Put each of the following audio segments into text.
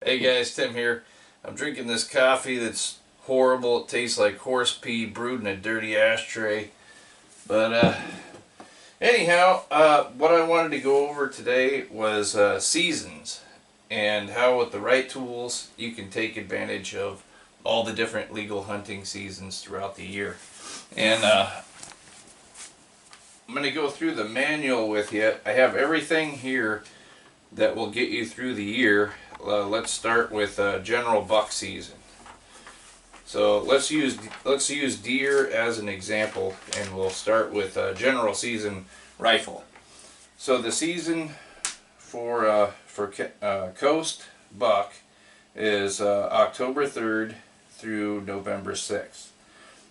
Hey guys, Tim here. I'm drinking this coffee that's horrible. It tastes like horse pee brewed in a dirty ashtray. But anyhow, what I wanted to go over today was seasons and how with the right tools you can take advantage of all the different legal hunting seasons throughout the year. And I'm going to go through the manual with you. I have everything here that will get you through the year. Let's start with general buck season. So let's use deer as an example, and we'll start with general season rifle. So the season for coast buck is October 3rd through November 6th.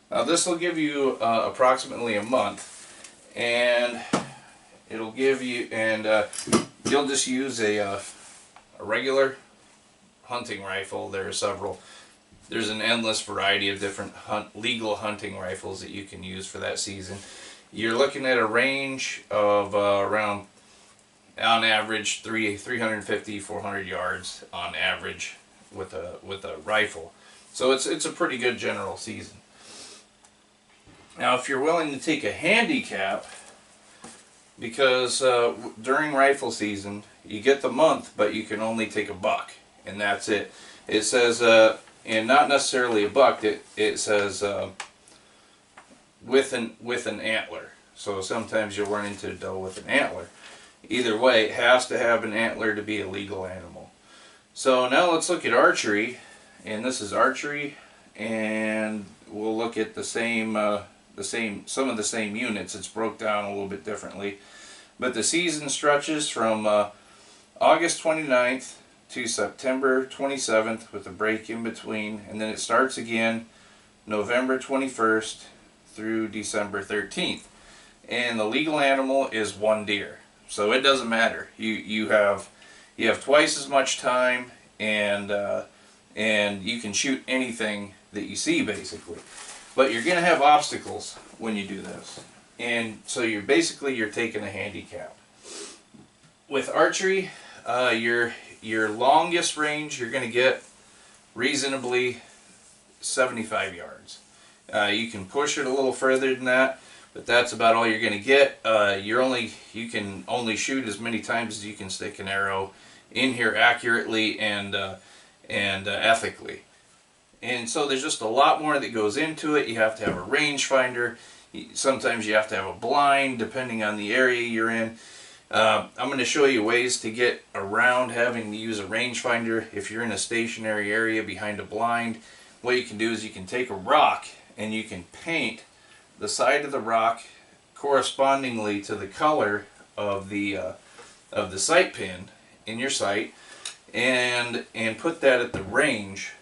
Now this will give you approximately a month, and it'll give you you'll just use a regular hunting rifle. There are several. There's an endless variety of different legal hunting rifles that you can use for that season. You're looking at a range of around, on average, 350, 400 yards on average with a rifle. So it's a pretty good general season. Now, if you're willing to take a handicap, because during rifle season you get the month, but you can only take a buck, and that's it. It says, and not necessarily a buck. It says with an antler. So sometimes you'll run into a doe with an antler. Either way, it has to have an antler to be a legal animal. So now let's look at archery, and this is archery, and we'll look at some of the same units. It's broke down a little bit differently, but the season stretches from August 29th to September 27th with a break in between, and then it starts again November 21st through December 13th. And the legal animal is one deer, so it doesn't matter. You have twice as much time, and you can shoot anything that you see basically. But you're going to have obstacles when you do this, and so you're taking a handicap. With archery, your longest range you're going to get reasonably 75 yards. You can push it a little further than that, but that's about all you're going to get. You can only shoot as many times as you can stick an arrow in here accurately and ethically. And so there's just a lot more that goes into it. You have to have a rangefinder. Sometimes you have to have a blind, depending on the area you're in. I'm going to show you ways to get around having to use a rangefinder. If you're in a stationary area behind a blind, what you can do is you can take a rock and you can paint the side of the rock correspondingly to the color of the sight pin in your sight, and put that at the range,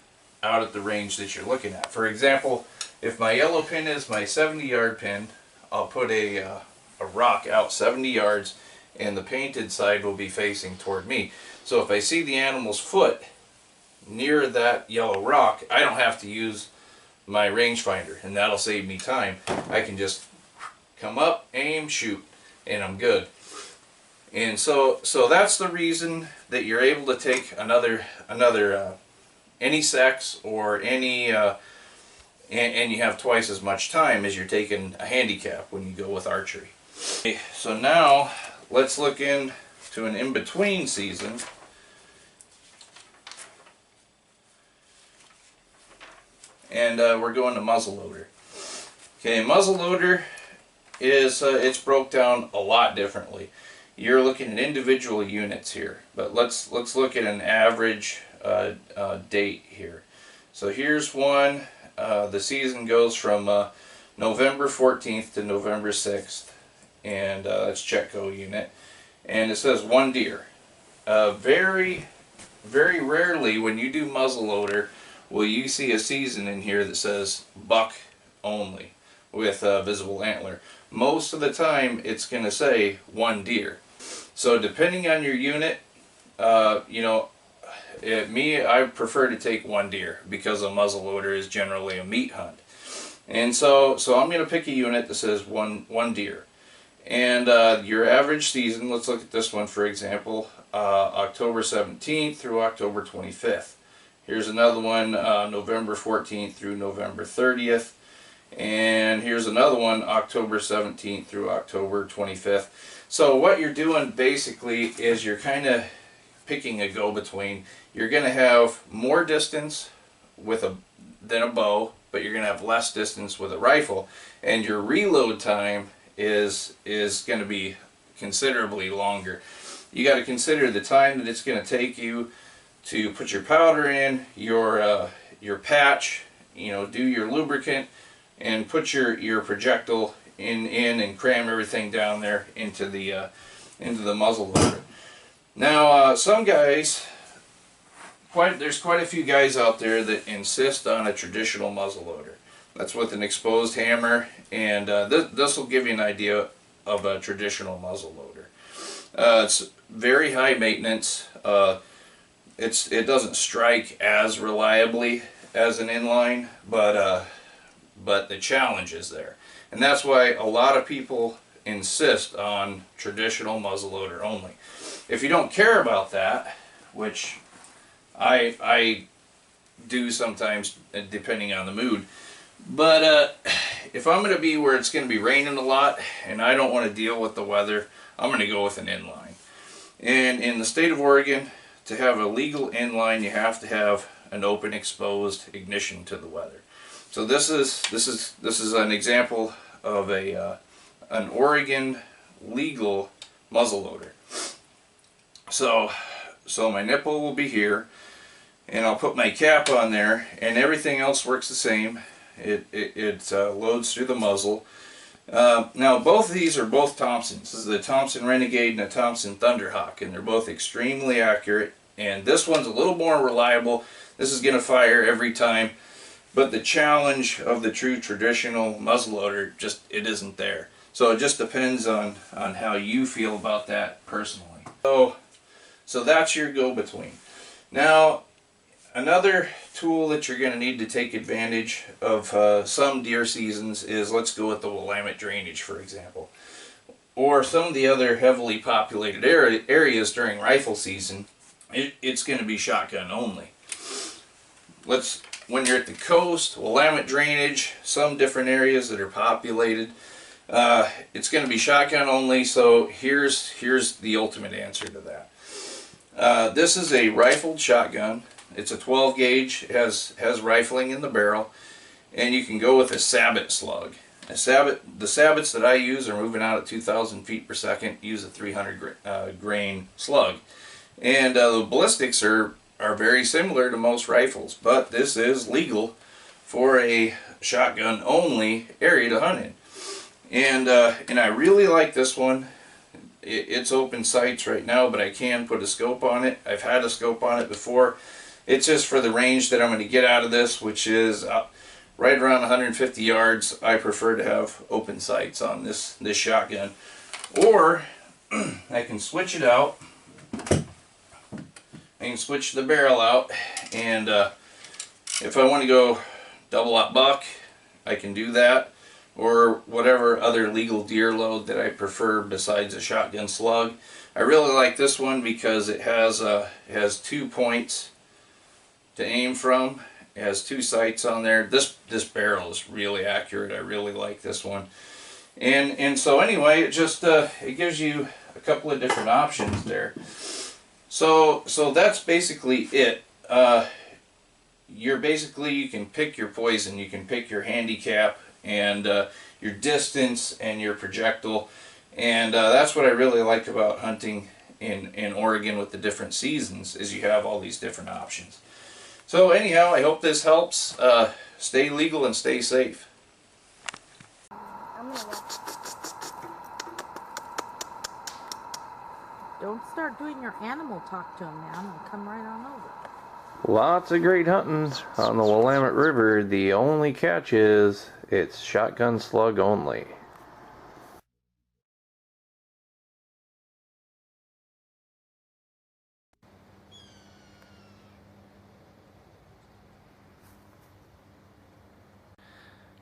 out at the range that you're looking at. For example, if my yellow pin is my 70-yard pin, I'll put a rock out 70 yards, and the painted side will be facing toward me. So if I see the animal's foot near that yellow rock, I don't have to use my rangefinder, and that'll save me time. I can just come up, aim, shoot, and I'm good. And so that's the reason that you're able to take any sex or any and you have twice as much time as you're taking a handicap when you go with archery. Okay, so now let's look into an in-between season. And we're going to muzzleloader. Okay, muzzleloader is it's broke down a lot differently. You're looking at individual units here, but let's look at an average date here. So here's one. The season goes from November 14th to November 6th, and that's Chetco unit, and it says one deer. Very rarely when you do muzzleloader will you see a season in here that says buck only with visible antler. Most of the time it's going to say one deer. So depending on your unit, I prefer to take one deer because a muzzleloader is generally a meat hunt. And so I'm going to pick a unit that says one deer. And your average season, let's look at this one for example, October 17th through October 25th. Here's another one, November 14th through November 30th. And here's another one, October 17th through October 25th. So what you're doing basically is you're kind of picking a go-between. You're going to have more distance than a bow, but you're going to have less distance with a rifle. And your reload time is going to be considerably longer. You got to consider the time that it's going to take you to put your powder in, your patch, do your lubricant, and put your projectile in and cram everything down there into the muzzle loader. Now, some guys, there's quite a few guys out there that insist on a traditional muzzle loader. That's with an exposed hammer, and this will give you an idea of a traditional muzzle loader. It's very high maintenance. It doesn't strike as reliably as an inline, but the challenge is there, and that's why a lot of people insist on traditional muzzleloader only. If you don't care about that, which I do sometimes depending on the mood, but if I'm going to be where it's going to be raining a lot and I don't want to deal with the weather, I'm going to go with an inline. And in the state of Oregon, to have a legal inline, you have to have an open exposed ignition to the weather. So this is an example of an Oregon legal muzzleloader. So my nipple will be here, and I'll put my cap on there, and everything else works the same. It loads through the muzzle. Now both of these are both Thompsons. This is a Thompson Renegade and a Thompson Thunderhawk, and they're both extremely accurate. And this one's a little more reliable. This is going to fire every time. But the challenge of the true traditional muzzleloader, it isn't there. So it just depends on how you feel about that personally. So that's your go-between. Now, another tool that you're going to need to take advantage of some deer seasons is, let's go with the Willamette drainage, for example. Or some of the other heavily populated areas during rifle season, it's going to be shotgun only. When you're at the coast, Willamette drainage, some different areas that are populated, it's going to be shotgun only. So here's the ultimate answer to that. This is a rifled shotgun. It's a 12 gauge. It has rifling in the barrel, and you can go with a sabot slug. The sabots that I use are moving out at 2,000 feet per second. Use a 300 grain slug, and the ballistics are very similar to most rifles, but this is legal for a shotgun only area to hunt in. And I really like this one. It's open sights right now, but I can put a scope on it. I've had a scope on it before. It's just for the range that I'm going to get out of this, which is right around 150 yards. I prefer to have open sights on this shotgun. Or I can switch it out. I can switch the barrel out, and if I want to go double-aught buck, I can do that, or whatever other legal deer load that I prefer besides a shotgun slug. I really like this one because it has 2 points to aim from. It has 2 sights on there. This barrel is really accurate. I really like this one, and so anyway, it gives you a couple of different options there. So that's basically it. You can pick your poison, you can pick your handicap, and your distance and your projectile, and that's what I really like about hunting in Oregon with the different seasons, is you have all these different options. So anyhow, I hope this helps. Stay legal and stay safe. Don't start doing your animal talk to him, man. He'll come right on over. Lots of great hunting on the Willamette River. The only catch is it's shotgun slug only.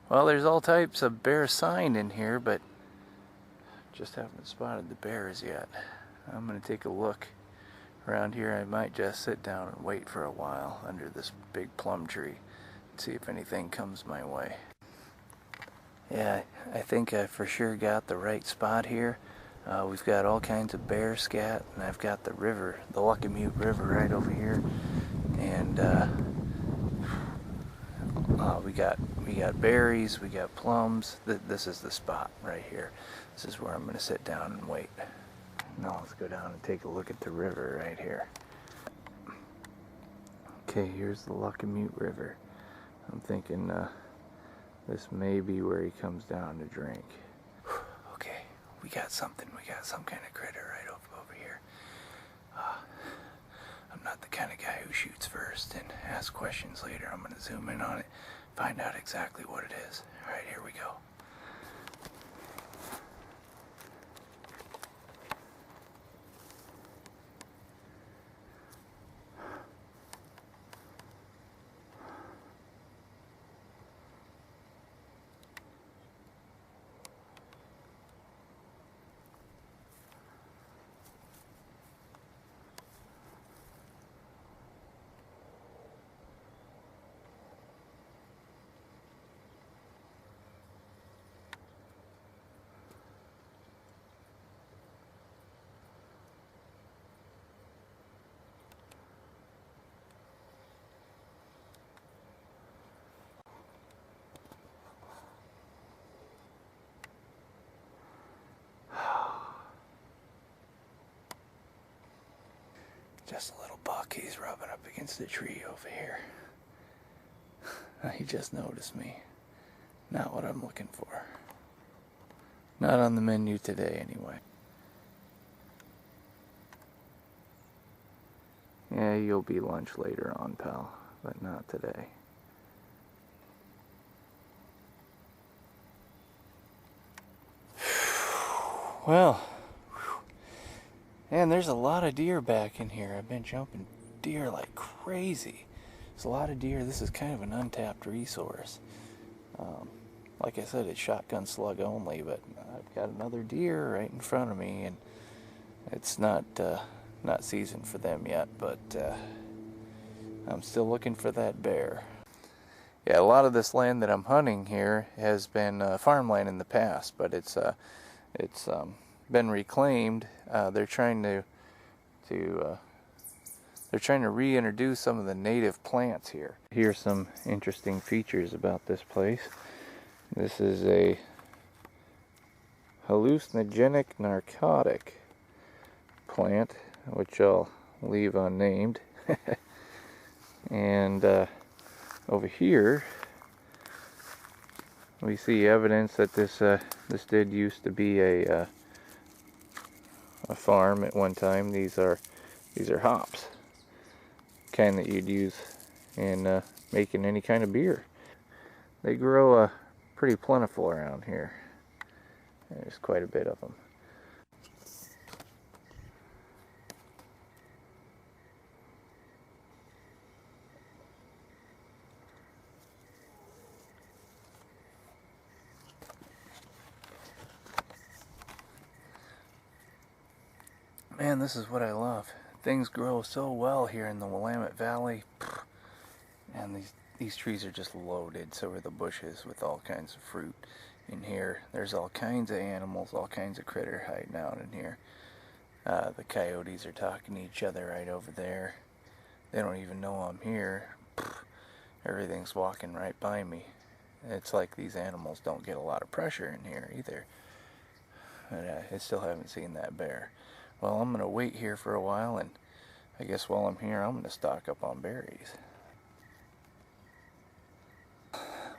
Well, there's all types of bear sign in here, but just haven't spotted the bears yet. I'm gonna take a look around here. I might just sit down and wait for a while under this big plum tree and see if anything comes my way. Yeah, I think I for sure got the right spot here. We've got all kinds of bear scat, and I've got the river, the Lucky Mute River right over here, and we got berries, we got plums. This is the spot right here. This is where I'm going to sit down and wait. Now let's go down and take a look at the river right here. Okay, here's the Lucky Mute River. I'm thinking this may be where he comes down to drink. Okay, we got something. We got some kind of critter right over here. I'm not the kind of guy who shoots first and asks questions later. I'm going to zoom in on it, find out exactly what it is. All right, here we go. Just a little buck. He's rubbing up against the tree over here. He just noticed me. Not what I'm looking for. Not on the menu today, anyway. Yeah, you'll be lunch later on, pal, but not today. Well, man, there's a lot of deer back in here. I've been jumping deer like crazy. There's a lot of deer. This is kind of an untapped resource. Like I said, it's shotgun slug only, but I've got another deer right in front of me, and it's not season for them yet, but I'm still looking for that bear. Yeah, a lot of this land that I'm hunting here has been farmland in the past, but it's been reclaimed. They're trying to reintroduce some of the native plants here. Here's some interesting features about this place. This is a hallucinogenic narcotic plant, which I'll leave unnamed. And over here we see evidence that this did used to be a farm at one time. These are hops, kind that you'd use in making any kind of beer. They grow pretty plentiful around here. There's quite a bit of them. Man, this is what I love. Things grow so well here in the Willamette Valley, and these trees are just loaded. So are the bushes with all kinds of fruit in here. There's all kinds of animals, all kinds of critter hiding out in here. The coyotes are talking to each other right over there. They don't even know I'm here. Everything's walking right by me. It's like these animals don't get a lot of pressure in here either. But I still haven't seen that bear. Well, I'm going to wait here for a while, and I guess while I'm here, I'm going to stock up on berries.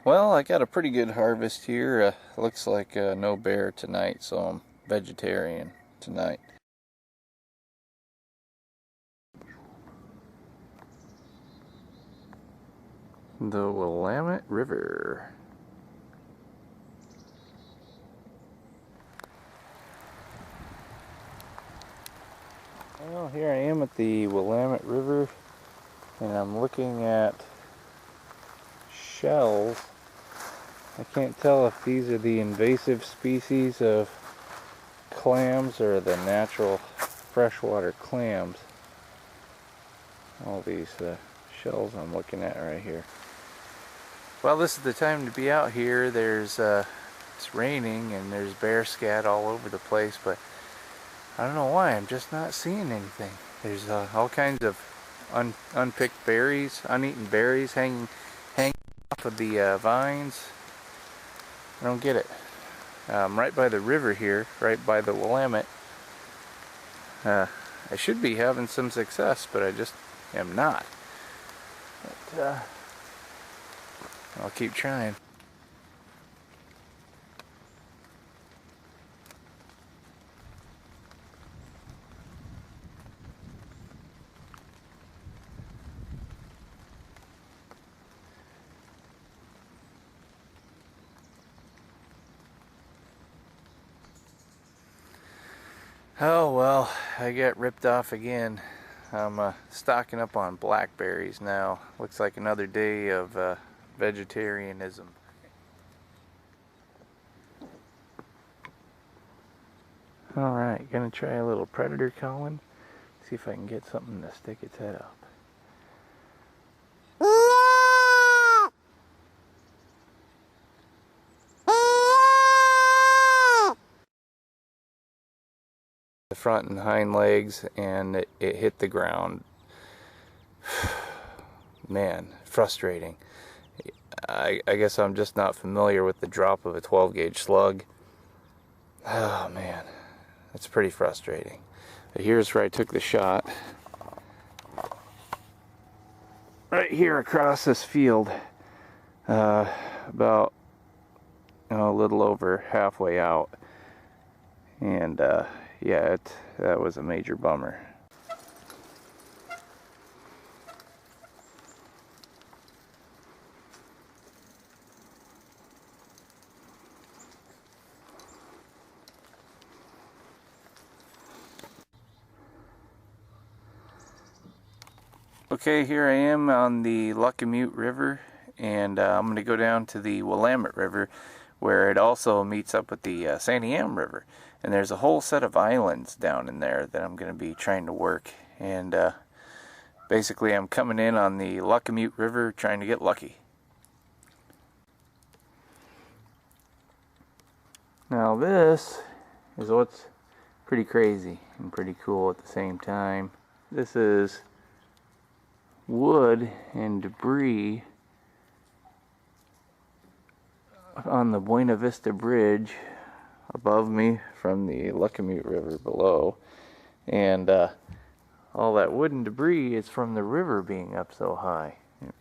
Well, I got a pretty good harvest here. Looks like no bear tonight, so I'm vegetarian tonight. The Willamette River. Well, here I am at the Willamette River, and I'm looking at shells. I can't tell if these are the invasive species of clams or the natural freshwater clams. All these shells I'm looking at right here. Well, this is the time to be out here. There's it's raining and there's bear scat all over the place, but I don't know why, I'm just not seeing anything. There's all kinds of unpicked berries, uneaten berries hanging off of the vines. I don't get it. Right by the river here, right by the Willamette, I should be having some success, but I just am not. But, I'll keep trying. Oh well, I got ripped off again. I'm stocking up on blackberries now. Looks like another day of vegetarianism. Alright, gonna try a little predator calling. See if I can get something to stick its head up. The front and hind legs, and it hit the ground. Man, frustrating. I guess I'm just not familiar with the drop of a 12 gauge slug. Oh man, that's pretty frustrating. But here's where I took the shot. Right here across this field, about a little over halfway out. And yeah, that was a major bummer. Okay, here I am on the Luckamute River, and I'm going to go down to the Willamette River, where it also meets up with the Santiam River. And there's a whole set of islands down in there that I'm going to be trying to work. And basically I'm coming in on the Luckamute River trying to get lucky. Now this is what's pretty crazy and pretty cool at the same time. This is wood and debris on the Buena Vista Bridge above me from the Luckamute River below, and all that wood and debris is from the river being up so high. It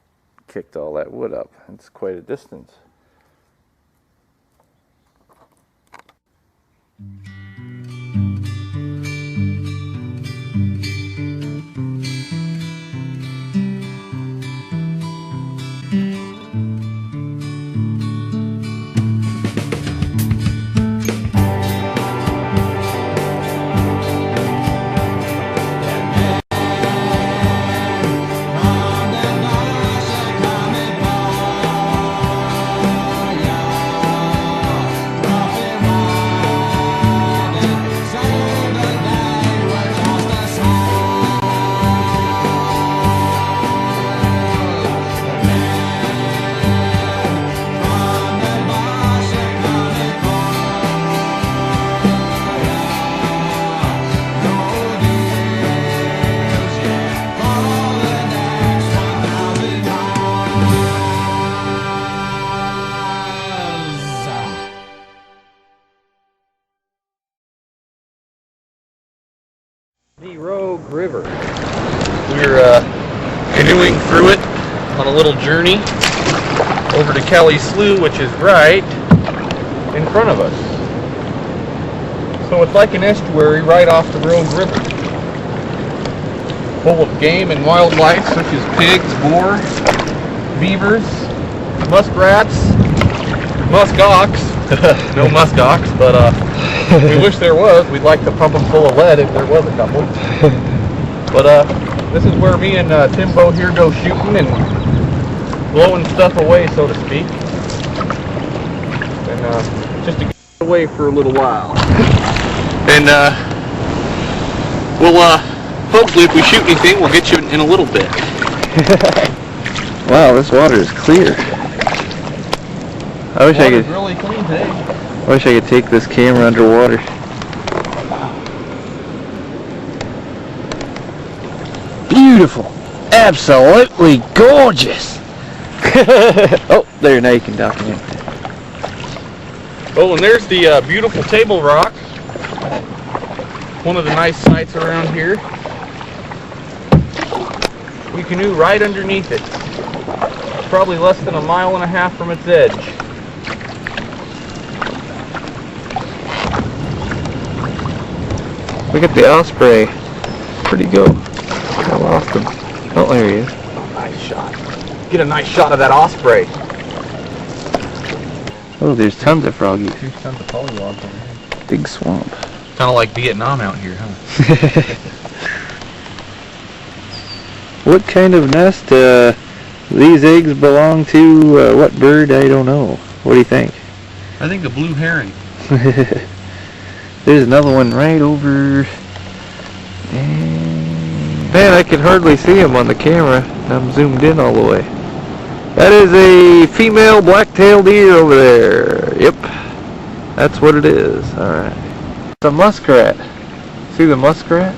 kicked all that wood up. It's quite a distance. The Rogue River. We're canoeing through it on a little journey over to Kelly Slough, which is right in front of us. So it's like an estuary right off the Rogue River, full of game and wildlife such as pigs, boar, beavers, muskrats, muskox. No muskox, but we wish there was. We'd like to pump them full of lead if there was a couple. But this is where me and Timbo here go shooting and blowing stuff away, so to speak. And just to get away for a little while. And we'll hopefully, if we shoot anything, we'll get you in a little bit. Wow, this water is clear. I wish I could. Really clean today. I wish I could take this camera underwater. Beautiful, absolutely gorgeous. Oh, there, now you can document. Oh, and there's the beautiful Table Rock. One of the nice sights around here. We canoe right underneath it. Probably less than 1.5 miles from its edge. Look at the osprey. Where'd he go? I lost him. Oh, there he is. Oh, nice shot. Get a nice shot of that osprey. Oh, there's tons of froggies. There's tons of pollywogs on here. Big swamp. Kind of like Vietnam out here, huh? What kind of nest? These eggs belong to what bird? I don't know. What do you think? I think a blue heron. There's another one right over. And man, I can hardly see him on the camera. I'm zoomed in all the way. That is a female black-tailed deer over there. Yep, that's what it is. All right. It's a muskrat. See the muskrat?